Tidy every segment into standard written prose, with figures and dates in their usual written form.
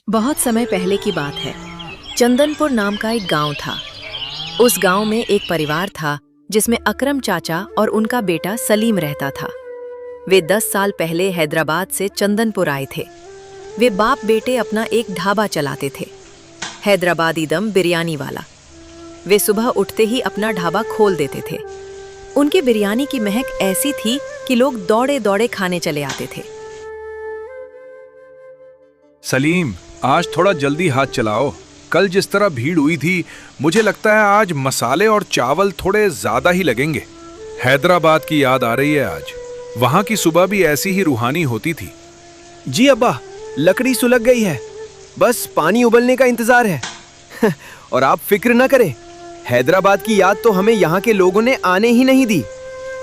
बहुत समय पहले की बात है। चंदनपुर नाम का एक गांव था। उस गांव में एक परिवार था जिसमें अकरम चाचा और उनका बेटा सलीम रहता था। वे 10 साल पहले हैदराबाद से चंदनपुर आए थे। वे बाप बेटे अपना एक ढाबा चलाते थे, हैदराबादी दम बिरयानी वाला। वे सुबह उठते ही अपना ढाबा खोल देते थे। उनकी बिरयानी की महक ऐसी थी कि लोग दौड़े दौड़े खाने चले आते थे। सलीम, आज थोड़ा जल्दी हाथ चलाओ। कल जिस तरह भीड़ हुई थी, मुझे लगता है आज मसाले और चावल थोड़े ज्यादा ही लगेंगे। हैदराबाद की याद आ रही है आज। वहां की सुबह भी ऐसी ही रूहानी होती थी। जी अब्बा, लकड़ी सुलग गई है, बस पानी उबलने का इंतजार है। और आप फिक्र न करें, हैदराबाद की याद तो हमें यहाँ के लोगों ने आने ही नहीं दी।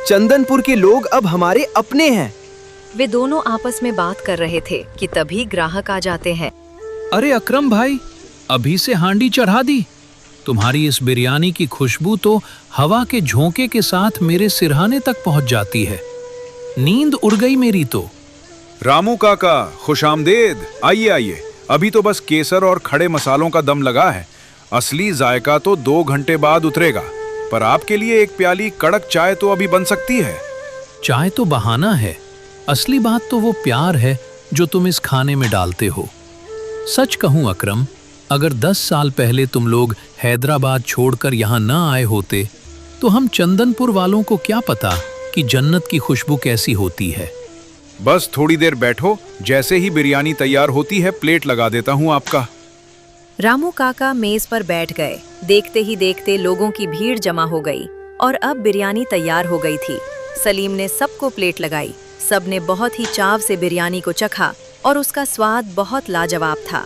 चंदनपुर के लोग अब हमारे अपने हैं। वे दोनों आपस में बात कर रहे थे कि तभी ग्राहक आ जाते हैं। अरे अकरम भाई, अभी से हांडी चढ़ा दी। तुम्हारी इस बिरयानी की खुशबू तो हवा के झोंके के साथ मेरे सिरहाने तक पहुंच जाती है। नींद उड़ गई मेरी तो। रामू काका, खुशामदेद। आइए आइए, अभी तो बस केसर और खड़े मसालों का दम लगा है। असली जायका तो 2 घंटे बाद उतरेगा। पर आपके लिए एक प्याली कड़क चाय तो अभी बन सकती है। चाय तो बहाना है, असली बात तो वो प्यार है जो तुम इस खाने में डालते हो। सच कहूं अकरम, अगर 10 साल पहले तुम लोग हैदराबाद छोड़कर यहाँ न आए होते तो हम चंदनपुर वालों को क्या पता कि जन्नत की खुशबू कैसी होती है। बस थोड़ी देर बैठो, जैसे ही बिरयानी तैयार होती है प्लेट लगा देता हूँ आपका। रामू काका मेज पर बैठ गए। देखते ही देखते लोगों की भीड़ जमा हो गई और अब बिरयानी तैयार हो गई थी। सलीम ने सबको प्लेट लगाई। सबने बहुत ही चाव से बिरयानी को चखा और उसका स्वाद बहुत लाजवाब था।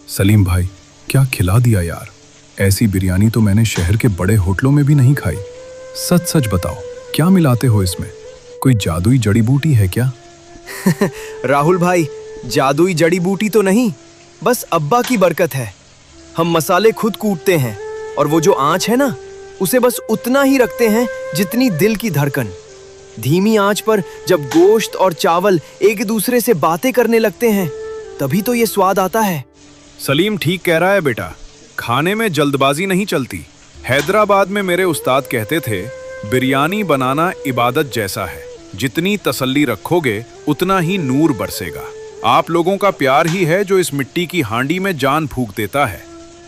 सलीम भाई, क्या खिला दिया यार। ऐसी बिरयानी तो मैंने शहर के बड़े होटलों में भी नहीं खाई। सच सच बताओ, क्या मिलाते हो इसमें? कोई जादुई जड़ी बूटी है क्या? राहुल भाई, जादुई जड़ी बूटी तो नहीं, बस अब्बा की बरकत है। हम मसाले खुद कूटते हैं और वो जो आंच है ना, उसे बस उतना ही रखते हैं जितनी दिल की धड़कन। धीमी आंच पर जब गोश्त और चावल एक दूसरे से बातें करने लगते हैं, तभी तो ये स्वाद आता है। सलीम ठीक कह रहा है बेटा, खाने में जल्दबाजी नहीं चलती। हैदराबाद में मेरे उस्ताद कहते थे, बिरयानी बनाना इबादत जैसा है। जितनी तसल्ली रखोगे उतना ही नूर बरसेगा। आप लोगों का प्यार ही है जो इस मिट्टी की हांडी में जान फूंक देता है।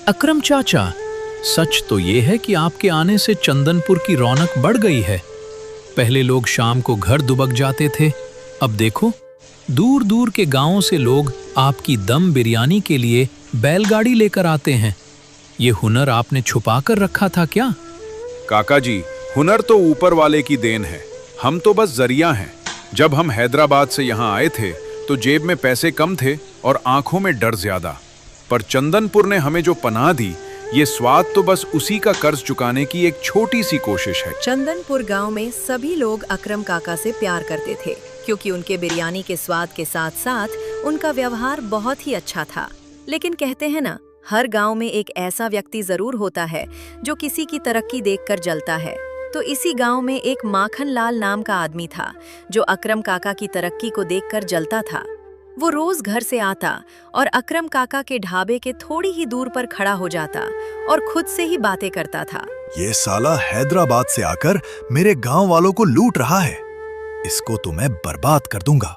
अकरम चाचा, सच तो ये है कि आपके आने से चंदनपुर की रौनक बढ़ गई है। पहले लोग शाम को घर दुबक जाते थे, अब देखो दूर दूर के गांवों से लोग आपकी दम बिरयानी के लिए बैलगाड़ी लेकर आते हैं। ये हुनर आपने छुपा कर रखा था क्या? काका जी, हुनर तो ऊपर वाले की देन है, हम तो बस जरिया हैं। जब हम हैदराबाद से यहाँ आए थे तो जेब में पैसे कम थे और आंखों में डर ज्यादा। पर चंदनपुर ने हमें जो पनाह दी, ये स्वाद तो बस उसी का कर्ज चुकाने की एक छोटी सी कोशिश है। चंदनपुर गांव में सभी लोग अकरम काका से प्यार करते थे, क्योंकि उनके बिरयानी के स्वाद के साथ साथ उनका व्यवहार बहुत ही अच्छा था। लेकिन कहते हैं ना, हर गांव में एक ऐसा व्यक्ति जरूर होता है जो किसी की तरक्की देखकर जलता है। तो इसी गांव में एक माखन लाल नाम का आदमी था जो अकरम काका की तरक्की को देखकर जलता था। वो रोज घर से आता और अकरम काका के ढाबे के थोड़ी ही दूर पर खड़ा हो जाता और खुद से ही बातें करता था। ये साला हैदराबाद से आकर मेरे गांव वालों को लूट रहा है, इसको तो मैं बर्बाद कर दूंगा।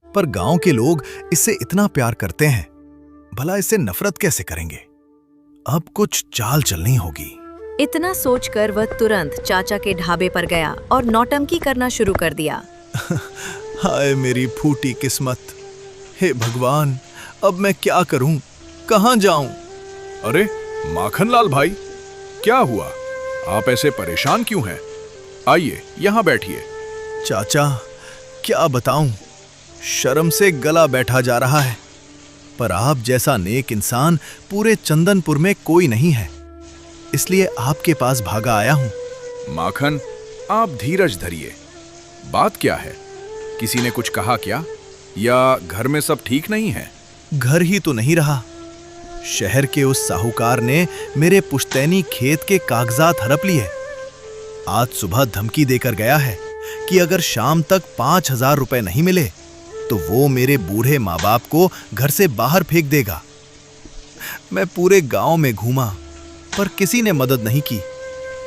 पर गांव के लोग इससे इतना प्यार करते हैं, भला इससे नफरत कैसे करेंगे? अब कुछ चाल चलनी होगी। इतना सोचकर वह तुरंत चाचा के ढाबे पर गया और नौटंकी करना शुरू कर दिया। हाय मेरी फूटी किस्मत, हे भगवान, अब मैं क्या करूं, कहां जाऊं? अरे माखनलाल भाई, क्या हुआ? आप ऐसे परेशान क्यों हैं? आइए यहाँ बैठिए। चाचा, क्या बताऊं, शर्म से गला बैठा जा रहा है। पर आप जैसा नेक इंसान पूरे चंदनपुर में कोई नहीं है, इसलिए आपके पास भागा आया हूं। माखन, आप धीरज धरिए। बात क्या है? किसी ने कुछ कहा क्या? या घर में सब ठीक नहीं है? घर ही तो नहीं रहा, शहर के उस साहूकार ने मेरे पुश्तैनी खेत के कागजात हड़प लिए। आज सुबह धमकी देकर गया है कि अगर शाम तक 5,000 रुपए नहीं मिले तो वो मेरे बूढ़े माँ बाप को घर से बाहर फेंक देगा। मैं पूरे गांव में घूमा पर किसी ने मदद नहीं की,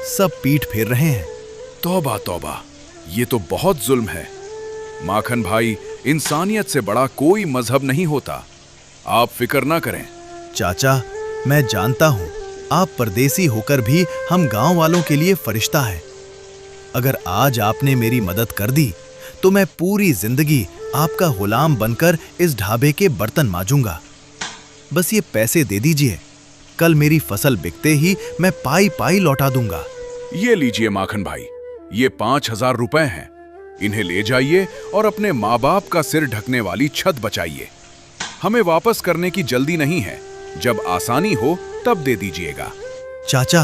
सब पीठ फेर रहे हैं। तौबा तौबा, ये तो बहुत जुल्म है। माखन भाई, इंसानियत से बड़ा कोई मजहब नहीं होता। आप फिक्र ना करें। चाचा, मैं जानता हूं आप परदेसी होकर भी हम गांव वालों के लिए फरिश्ता है। अगर आज आपने मेरी मदद कर दी तो मैं पूरी जिंदगी आपका गुलाम बनकर इस ढाबे के बर्तन मांजूंगा। बस ये पैसे दे दीजिए, कल मेरी फसल बिकते ही मैं पाई पाई लौटा दूंगा। ये लीजिए माखन भाई, ये 5,000 रुपए हैं। इन्हें ले जाइए और अपने माँ बाप का सिर ढकने वाली छत बचाइए। हमें वापस करने की जल्दी नहीं है, जब आसानी हो तब दे दीजिएगा। चाचा,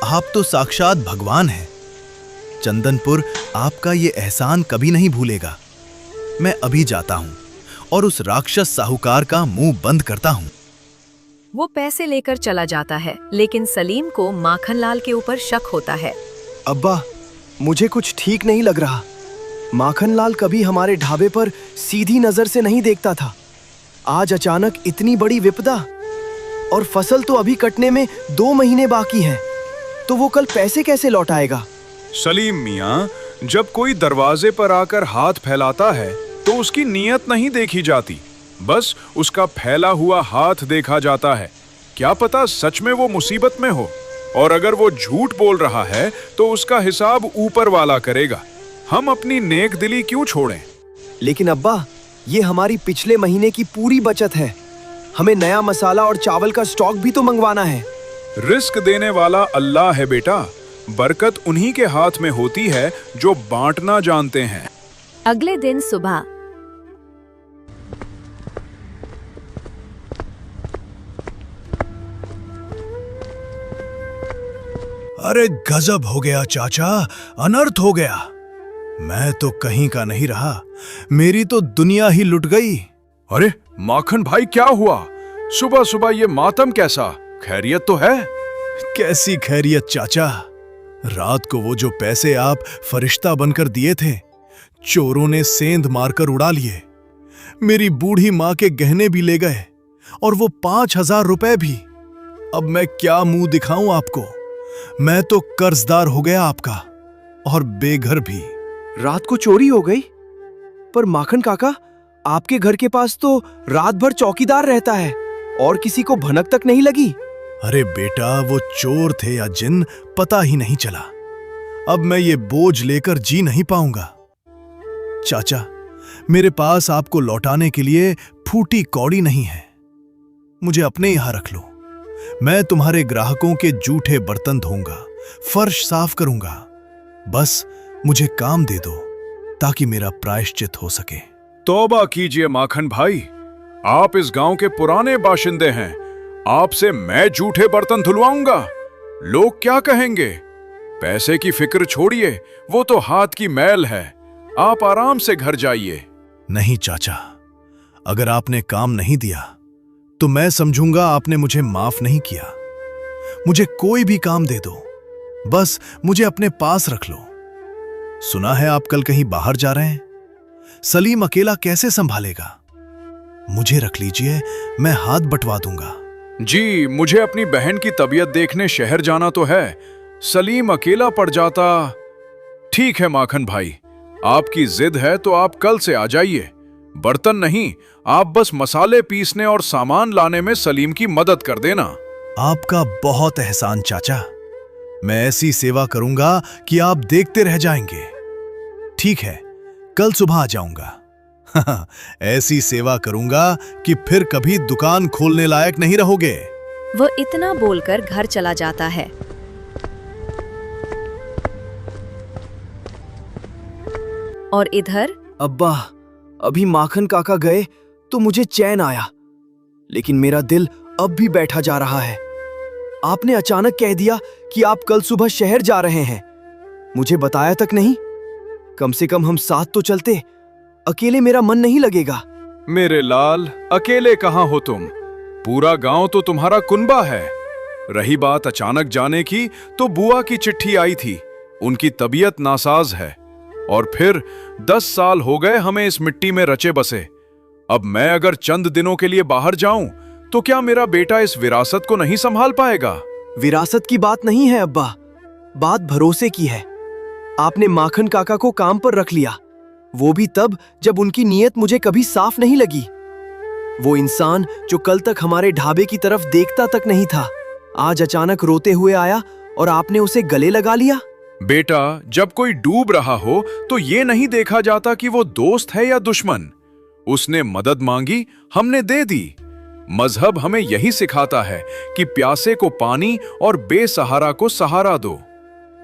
आप तो साक्षात भगवान हैं। चंदनपुर आपका ये एहसान कभी नहीं भूलेगा। मैं अभी जाता हूं और उस राक्षस साहूकार का मुंह बंद करता हूं। वो पैसे लेकर चला जाता है, लेकिन सलीम को माखनलाल के ऊपर शक होता है। अब्बा, मुझे कुछ ठीक नहीं लग रहा। माखनलाल कभी हमारे ढाबे पर सीधी नजर से नहीं देखता था। आज अचानक इतनी बड़ी विपदा, और फसल तो अभी कटने में 2 महीने बाकी हैं। तो वो कल पैसे कैसे लौटाएगा? सलीम मियाँ, जब कोई दरवाजे पर आकर हाथ फैलाता है तो उसकी नीयत नहीं देखी जाती, बस उसका फैला हुआ हाथ देखा जाता है। क्या पता सच में वो मुसीबत में हो, और अगर वो झूठ बोल रहा है तो उसका हिसाब ऊपर वाला करेगा। हम अपनी नेक दिली क्यों छोड़ें? लेकिन अब्बा, ये हमारी पिछले महीने की पूरी बचत है। हमें नया मसाला और चावल का स्टॉक भी तो मंगवाना है। रिस्क देने वाला अल्लाह है बेटा। बरकत उन्हीं के हाथ में होती है जो बांटना जानते हैं। अगले दिन सुबह अरे गजब हो गया चाचा, अनर्थ हो गया। मैं तो कहीं का नहीं रहा, मेरी तो दुनिया ही लुट गई। अरे माखन भाई, क्या हुआ? सुबह सुबह ये मातम कैसा? खैरियत तो है? कैसी खैरियत चाचा? रात को वो जो पैसे आप फरिश्ता बनकर दिए थे, चोरों ने सेंध मारकर उड़ा लिए। मेरी बूढ़ी माँ के गहने भी ले गए, और वो 5,000 रुपए भी। अब मैं क्या मुंह दिखाऊं आपको? मैं तो कर्जदार हो गया आपका, और बेघर भी। रात को चोरी हो गई? पर माखन काका, आपके घर के पास तो रात भर चौकीदार रहता है, और किसी को भनक तक नहीं लगी। अरे बेटा, वो चोर थे या जिन, पता ही नहीं चला। अब मैं ये बोझ लेकर जी नहीं पाऊंगा। चाचा, मेरे पास आपको लौटाने के लिए फूटी कौड़ी नहीं है। मुझे अपने यहां रख लो। मैं तुम्हारे ग्राहकों के जूठे बर्तन धोऊंगा, फर्श साफ करूंगा। बस मुझे काम दे दो ताकि मेरा प्रायश्चित हो सके। तौबा कीजिए माखन भाई, आप इस गांव के पुराने बाशिंदे हैं। आपसे मैं जूठे बर्तन धुलवाऊंगा? लोग क्या कहेंगे? पैसे की फिक्र छोड़िए, वो तो हाथ की मैल है। आप आराम से घर जाइए। नहीं चाचा, अगर आपने काम नहीं दिया तो मैं समझूंगा आपने मुझे माफ नहीं किया। मुझे कोई भी काम दे दो, बस मुझे अपने पास रख लो। सुना है आप कल कहीं बाहर जा रहे हैं। सलीम अकेला कैसे संभालेगा? मुझे रख लीजिए, मैं हाथ बंटवा दूंगा। जी, मुझे अपनी बहन की तबीयत देखने शहर जाना तो है। सलीम अकेला पड़ जाता। ठीक है माखन भाई, आपकी जिद है तो आप कल से आ जाइए। बर्तन नहीं, आप बस मसाले पीसने और सामान लाने में सलीम की मदद कर देना। आपका बहुत एहसान चाचा। मैं ऐसी सेवा करूंगा कि आप देखते रह जाएंगे। ठीक है, कल सुबह आ जाऊंगा। ऐसी सेवा करूंगा कि फिर कभी दुकान खोलने लायक नहीं रहोगे। वो इतना बोलकर घर चला जाता है। और इधर अब्बा, अभी माखन काका गए तो मुझे चैन आया, लेकिन मेरा दिल अब भी बैठा जा रहा है। आपने अचानक कह दिया कि आप कल सुबह शहर जा रहे हैं। मुझे बताया तक नहीं। कम से कम हम साथ तो चलते। अकेले मेरा मन नहीं लगेगा। मेरे लाल, अकेले कहाँ हो तुम? पूरा गांव तो तुम्हारा कुनबा है। रही बात अचानक जाने की, तो बुआ की चिट्ठी आई थी। उनकी तबीयत नासाज है। और फिर 10 साल हो गए हमें इस मिट्टी में रचे बसे। अब मैं अगर चंद दिनों के लिए बाहर जाऊं तो क्या मेरा बेटा इस विरासत को नहीं संभाल पाएगा? विरासत की बात नहीं है अब्बा, बात भरोसे की है। आपने माखन काका को काम पर रख लिया, वो भी तब जब उनकी नीयत मुझे कभी साफ नहीं लगी। वो इंसान जो कल तक हमारे ढाबे की तरफ देखता तक नहीं था, आज अचानक रोते हुए आया और आपने उसे गले लगा लिया। बेटा, जब कोई डूब रहा हो तो ये नहीं देखा जाता कि वो दोस्त है या दुश्मन। उसने मदद मांगी, हमने दे दी। मजहब हमें यही सिखाता है कि प्यासे को पानी और बेसहारा को सहारा दो।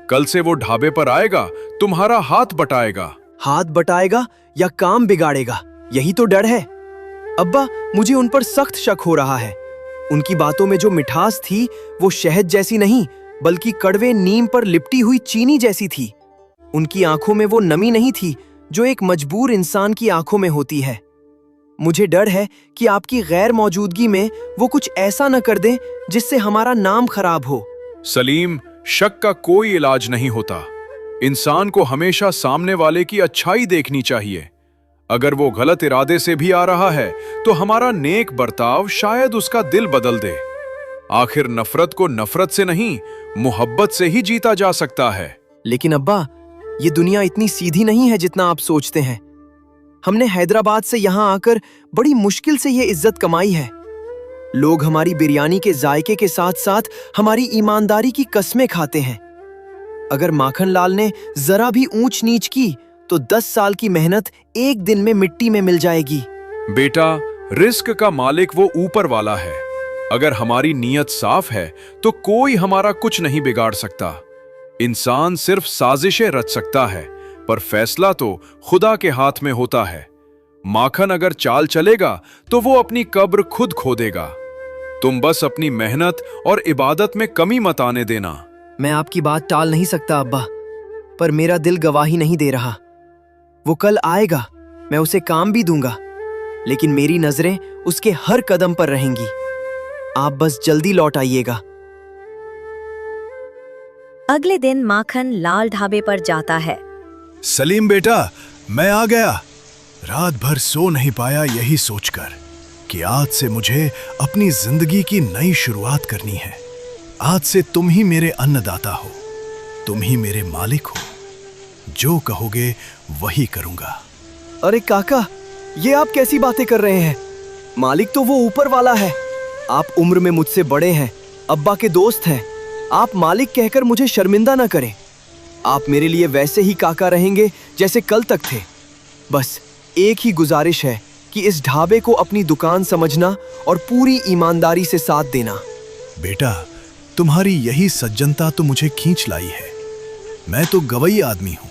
कल से वो ढाबे पर आएगा, तुम्हारा हाथ बटाएगा। हाथ बटाएगा या काम बिगाड़ेगा, यही तो डर है। अब्बा, मुझे उन पर सख्त शक हो रहा है। उनकी बातों में जो मिठास थी वो शहद जैसी नहीं बल्कि कड़वे नीम पर लिपटी हुई चीनी जैसी थी। उनकी आंखों में वो नमी नहीं थी जो एक मजबूर इंसान की आंखों में होती है। मुझे डर है कि आपकी गैर मौजूदगी में वो कुछ ऐसा न कर दें जिससे हमारा नाम खराब हो। सलीम, शक का कोई इलाज नहीं होता। इंसान को हमेशा सामने वाले की अच्छाई देखनी चाहिए। अगर वो गलत इरादे से भी आ रहा है तो हमारा नेक बर्ताव शायद उसका दिल बदल दे। आखिर नफरत को नफरत से नहीं, मोहब्बत से ही जीता जा सकता है। लेकिन अब्बा, ये दुनिया इतनी सीधी नहीं है जितना आप सोचते हैं। हमने हैदराबाद से यहाँ आकर बड़ी मुश्किल से ये इज्जत कमाई है। लोग हमारी बिरयानी के जायके के साथ साथ हमारी ईमानदारी की कस्में खाते हैं। अगर माखन लाल ने जरा भी ऊंच नीच की तो 10 साल की मेहनत एक दिन में मिट्टी में मिल जाएगी। बेटा, रिस्क का मालिक वो ऊपर वाला है। अगर हमारी नीयत साफ है तो कोई हमारा कुछ नहीं बिगाड़ सकता। इंसान सिर्फ साजिशें रच सकता है, पर फैसला तो खुदा के हाथ में होता है। माखन अगर चाल चलेगा तो वो अपनी कब्र खुद खोदेगा। तुम बस अपनी मेहनत और इबादत में कमी मत आने देना। मैं आपकी बात टाल नहीं सकता अब्बा, पर मेरा दिल गवाही नहीं दे रहा। वो कल आएगा, मैं उसे काम भी दूंगा, लेकिन मेरी नजरें उसके हर कदम पर रहेंगी। आप बस जल्दी लौट आइएगा। अगले दिन माखन लाल ढाबे पर जाता है। सलीम बेटा, मैं आ गया। रात भर सो नहीं पाया यही सोचकर कि आज से मुझे अपनी जिंदगी की नई शुरुआत करनी है। आज से तुम ही मेरे अन्नदाता हो, तुम ही मेरे मालिक हो। जो कहोगे वही करूंगा। अरे काका, ये आप कैसी बातें कर रहे हैं? मालिक तो वो ऊपर वाला है। आप उम्र में मुझसे बड़े हैं, अब्बा के दोस्त हैं। आप मालिक कहकर मुझे शर्मिंदा ना करें। आप मेरे लिए वैसे ही काका रहेंगे जैसे कल तक थे। बस एक ही गुजारिश है कि इस ढाबे को अपनी दुकान समझना और पूरी ईमानदारी से साथ देना। बेटा, तुम्हारी यही सज्जनता तो मुझे खींच लाई है। मैं तो गवई आदमी हूं,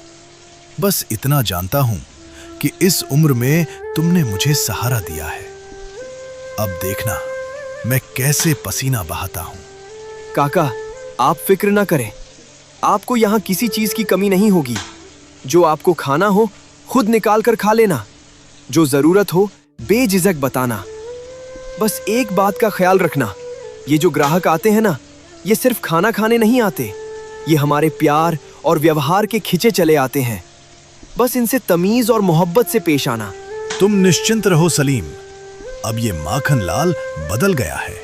बस इतना जानता हूं कि इस उम्र में तुमने मुझे सहारा दिया है। अब देखना मैं कैसे पसीना बहाता हूं। काका, आप फिक्र ना करें। आपको यहाँ किसी चीज की कमी नहीं होगी। जो आपको खाना हो खुद निकाल कर खा लेना, जो जरूरत हो बेझिझक बताना। बस एक बात का ख्याल रखना, ये जो ग्राहक आते हैं ना, ये सिर्फ खाना खाने नहीं आते, ये हमारे प्यार और व्यवहार के खिंचे चले आते हैं। बस इनसे तमीज और मोहब्बत से पेश आना। तुम निश्चिंत रहो सलीम, अब ये माखन लाल बदल गया है।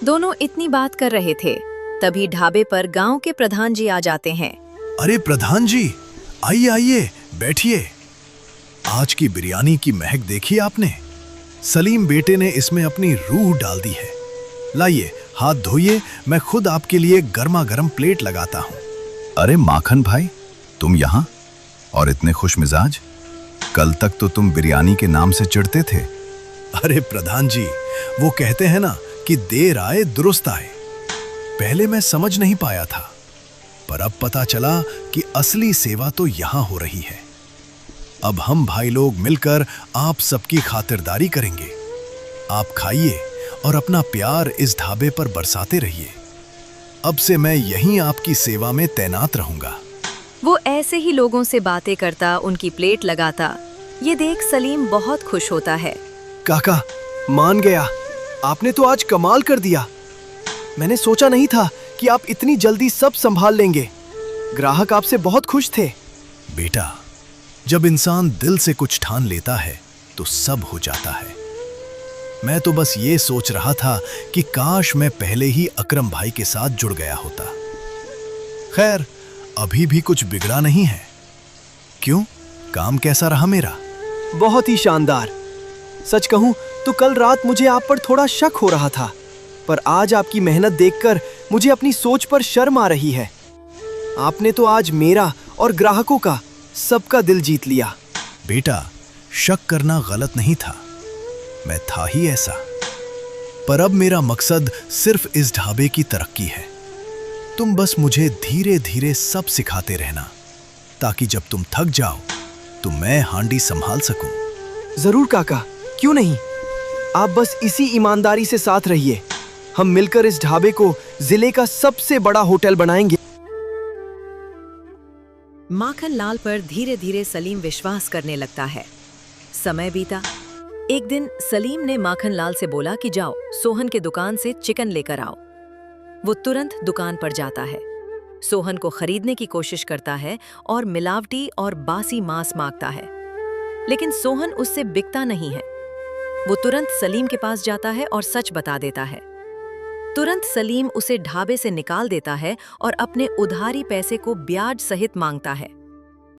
दोनों इतनी बात कर रहे थे, तभी ढाबे पर गांव के प्रधान जी आ जाते हैं। अरे प्रधान जी, आइए आइए, बैठिए। आज की बिरयानी की महक देखी आपने? सलीम बेटे ने इसमें अपनी रूह डाल दी है। लाइए, हाथ धोइए, मैं खुद आपके लिए गर्मा गर्म प्लेट लगाता हूँ। अरे माखन भाई, तुम यहाँ और इतने खुश मिजाज? कल तक तो तुम बिरयानी के नाम से चिढ़ते थे। अरे प्रधान जी, वो कहते हैं ना कि देर आए दुरुस्त आए। पहले मैं समझ नहीं पाया था, पर अब पता चला कि असली सेवा तो यहाँ हो रही है। अब हम भाई लोग मिलकर आप सबकी खातिरदारी करेंगे। आप खाइए और अपना प्यार इस ढाबे पर बरसाते रहिए। अब से मैं यहीं आपकी सेवा में तैनात रहूंगा। वो ऐसे ही लोगों से बातें करता, उनकी प्लेट लगाता। ये देख सलीम बहुत खुश होता है। काका, मान गया। आपने तो आज कमाल कर दिया। मैंने सोचा नहीं था कि आप इतनी जल्दी सब संभाल लेंगे। ग्राहक आपसे बहुत खुश थे। बेटा, जब इंसान दिल से कुछ ठान लेता है तो सब हो जाता है। मैं तो बस ये सोच रहा था कि काश मैं पहले ही अकरम भाई के साथ जुड़ गया होता। खैर, अभी भी कुछ बिगड़ा नहीं है। क्यों, काम कैसा रहा मेरा? बहुत ही शानदार। सच कहूं तो कल रात मुझे आप पर थोड़ा शक हो रहा था, पर आज आपकी मेहनत देखकर मुझे अपनी सोच पर शर्म आ रही है। आपने तो आज मेरा और ग्राहकों का, सबका दिल जीत लिया। बेटा, शक करना गलत नहीं था, मैं था ही ऐसा। पर अब मेरा मकसद सिर्फ इस ढाबे की तरक्की है। तुम बस मुझे धीरे धीरे सब सिखाते रहना, ताकि जब तुम थक जाओ तो मैं हांडी संभाल सकूं। जरूर काका, क्यों नहीं। आप बस इसी ईमानदारी से साथ रहिए। हम मिलकर इस ढाबे को जिले का सबसे बड़ा होटल बनाएंगे। माखन लाल पर धीरे धीरे सलीम विश्वास करने लगता है। समय बीता। एक दिन सलीम ने माखन लाल से बोला कि जाओ सोहन के दुकान से चिकन लेकर आओ। वो तुरंत दुकान पर जाता है, सोहन को खरीदने की कोशिश करता है और मिलावटी और बासी मांस मांगता है, लेकिन सोहन उससे बिकता नहीं है। वो तुरंत सलीम के पास जाता है और सच बता देता है। तुरंत सलीम उसे ढाबे से निकाल देता है और अपने उधारी पैसे को ब्याज सहित मांगता है।